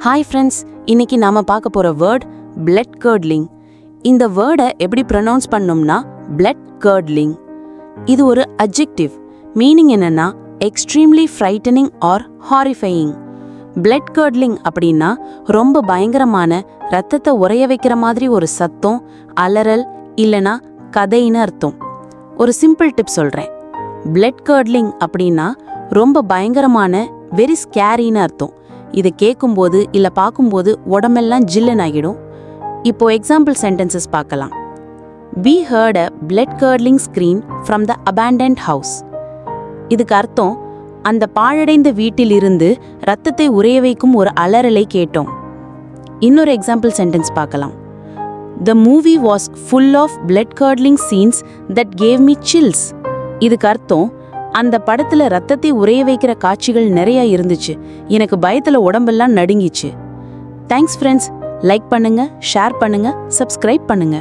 Hi friends, இன்னைக்கு நாம பார்க்க போற வேர்ட் பிளட் கர்ட்லிங். இந்த வேர்டை எப்படி ப்ரொனவுன்ஸ் பண்ணோம்னா பிளட் கர்ட்லிங். இது ஒரு அட்ஜெக்டிவ். மீனிங் என்னன்னா extremely frightening or horrifying. Blood curdling அப்படின்னா ரொம்ப பயங்கரமான ரத்தத்தை உறைய வைக்கிற மாதிரி ஒரு சத்தம், அலறல் இல்லனா கதைன்னு அர்த்தம். ஒரு சிம்பிள் டிப் சொல்றேன். பிளட் கர்ட்லிங் அப்படின்னா ரொம்ப பயங்கரமான வெரி ஸ்கேரின்னு அர்த்தம். இதை கேட்கும்போது இல்ல பார்க்கும்போது உடம்பெல்லாம் ஜில்லுன்னு ஆகிடும். இப்போ எக்ஸாம்பிள் சென்டென்சஸ் பார்க்கலாம். We heard a blood curdling scream from the abandoned house. இதுக்கு அர்த்தம், அந்த பாழடைந்த வீட்டிலிருந்து ரத்தத்தை உறைய வைக்கும் ஒரு அலறலை கேட்டோம். இன்னொரு எக்ஸாம்பிள் சென்டென்ஸ் பார்க்கலாம். The movie was full of blood curdling scenes that gave me chills. இதுக்கு அர்த்தம், அந்த படத்துல ரத்தத்தை உறைய வைக்கிற காட்சிகள் நிறைய இருந்துச்சு, எனக்கு பயத்துல உடம்பெல்லாம் நடுங்கிச்சு. Thanks friends. லைக் பண்ணுங்க, ஷேர் பண்ணுங்க, சப்ஸ்கிரைப் பண்ணுங்க.